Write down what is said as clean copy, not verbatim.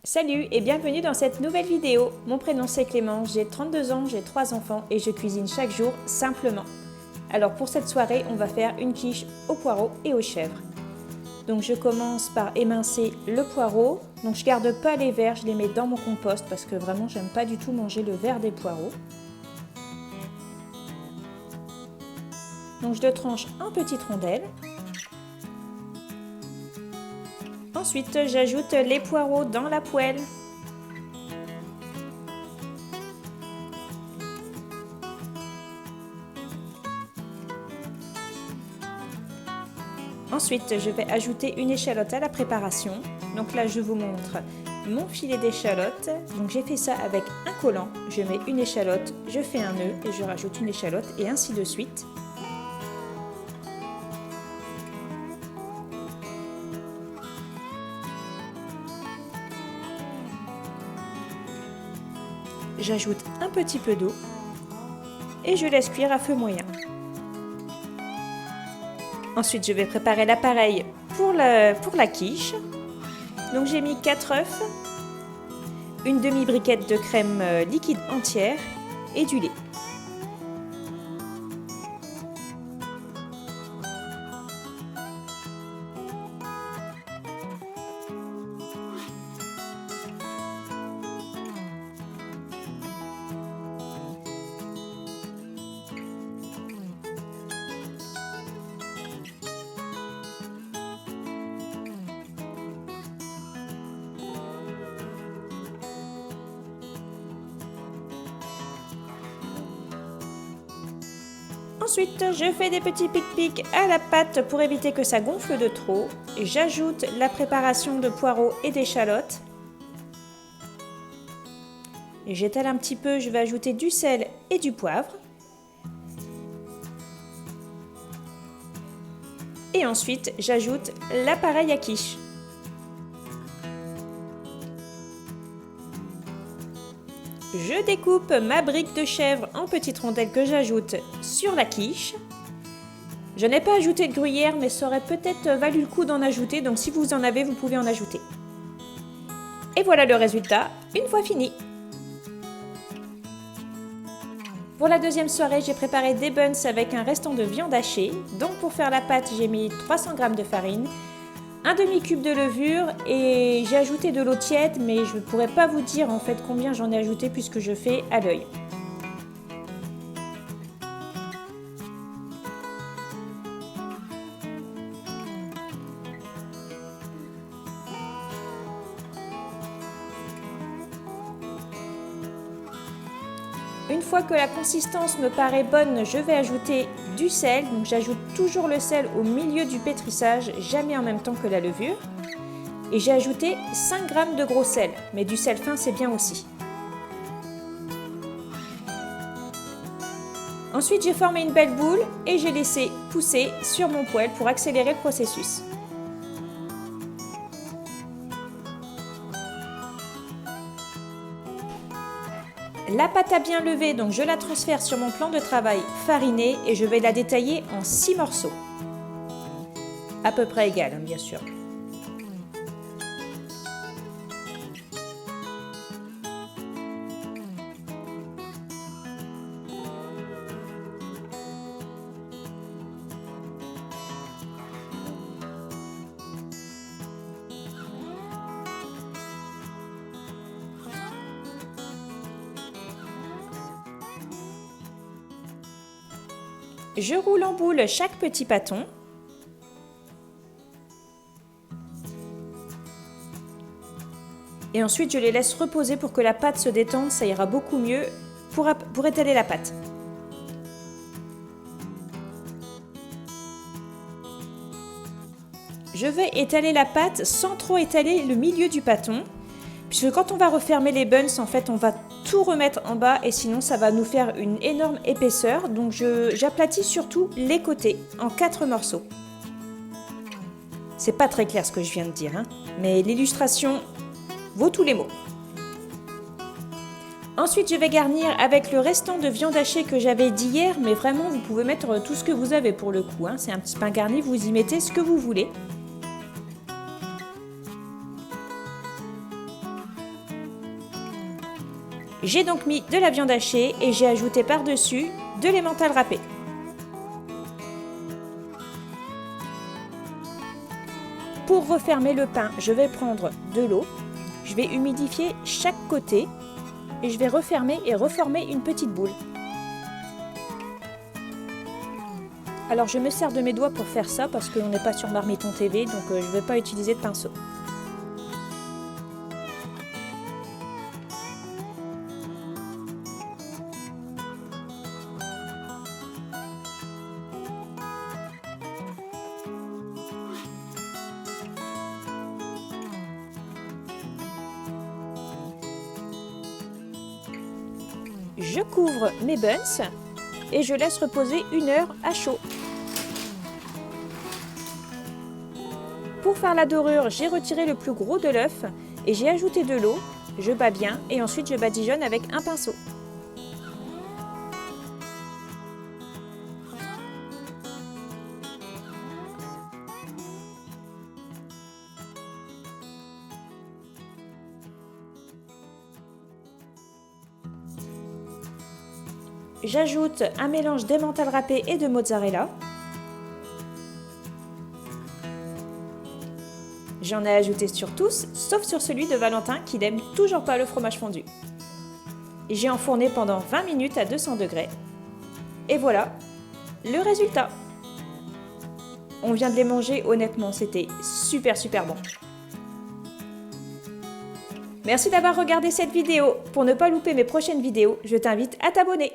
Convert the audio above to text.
Salut et bienvenue dans cette nouvelle vidéo. Mon prénom c'est Clémence, j'ai 32 ans, j'ai 3 enfants et je cuisine chaque jour simplement. Alors pour cette soirée, on va faire une quiche aux poireaux et aux chèvres. Donc je commence par émincer le poireau. Donc je garde pas les verts, je les mets dans mon compost parce que vraiment j'aime pas du tout manger le vert des poireaux. Donc je le tranche en petites rondelles. Ensuite, j'ajoute les poireaux dans la poêle. Ensuite, je vais ajouter une échalote à la préparation. Donc là, je vous montre mon filet d'échalote. Donc j'ai fait ça avec un collant. Je mets une échalote, je fais un nœud et je rajoute une échalote et ainsi de suite. J'ajoute un petit peu d'eau et je laisse cuire à feu moyen. Ensuite, je vais préparer l'appareil pour la quiche. Donc j'ai mis 4 œufs, une demi-briquette de crème liquide entière et du lait. Ensuite, je fais des petits pic-pics à la pâte pour éviter que ça gonfle de trop. J'ajoute la préparation de poireaux et d'échalotes. J'étale un petit peu, je vais ajouter du sel et du poivre. Et ensuite, j'ajoute l'appareil à quiche. Je découpe ma brique de chèvre en petites rondelles que j'ajoute sur la quiche. Je n'ai pas ajouté de gruyère, mais ça aurait peut-être valu le coup d'en ajouter, donc si vous en avez, vous pouvez en ajouter. Et voilà le résultat, une fois fini. Pour la deuxième soirée, j'ai préparé des buns avec un restant de viande hachée. Donc pour faire la pâte, j'ai mis 300 g de farine, un demi-cube de levure et j'ai ajouté de l'eau tiède, mais je ne pourrais pas vous dire en fait combien j'en ai ajouté puisque je fais à l'œil. Une fois que la consistance me paraît bonne, je vais ajouter du sel. Donc j'ajoute toujours le sel au milieu du pétrissage, jamais en même temps que la levure. Et j'ai ajouté 5 g de gros sel, mais du sel fin c'est bien aussi. Ensuite j'ai formé une belle boule et j'ai laissé pousser sur mon poêle pour accélérer le processus. La pâte a bien levé, donc je la transfère sur mon plan de travail fariné et je vais la détailler en 6 morceaux. À peu près égal, hein, bien sûr. Je roule en boule chaque petit pâton. Et ensuite, je les laisse reposer pour que la pâte se détende. Ça ira beaucoup mieux pour étaler la pâte. Je vais étaler la pâte sans trop étaler le milieu du pâton. Puisque quand on va refermer les buns, en fait, on va tout remettre en bas et sinon ça va nous faire une énorme épaisseur. Donc j'aplatis surtout les côtés en 4 morceaux. C'est pas très clair ce que je viens de dire, hein, mais l'illustration vaut tous les mots. Ensuite, je vais garnir avec le restant de viande hachée que j'avais d'hier, mais vraiment vous pouvez mettre tout ce que vous avez pour le coup, hein. C'est un petit pain garni, vous y mettez ce que vous voulez. J'ai donc mis de la viande hachée et j'ai ajouté par-dessus de l'emmental râpé. Pour refermer le pain, je vais prendre de l'eau, je vais humidifier chaque côté et je vais refermer et reformer une petite boule. Alors je me sers de mes doigts pour faire ça parce qu'on n'est pas sur Marmiton TV, donc je ne vais pas utiliser de pinceau. Je couvre mes buns et je laisse reposer 1 heure à chaud. Pour faire la dorure, j'ai retiré le plus gros de l'œuf et j'ai ajouté de l'eau, je bats bien et ensuite je badigeonne avec un pinceau. J'ajoute un mélange d'emmental râpé et de mozzarella. J'en ai ajouté sur tous, sauf sur celui de Valentin qui n'aime toujours pas le fromage fondu. J'ai enfourné pendant 20 minutes à 200 degrés. Et voilà, le résultat. On vient de les manger, honnêtement, c'était super bon. Merci d'avoir regardé cette vidéo. Pour ne pas louper mes prochaines vidéos, je t'invite à t'abonner.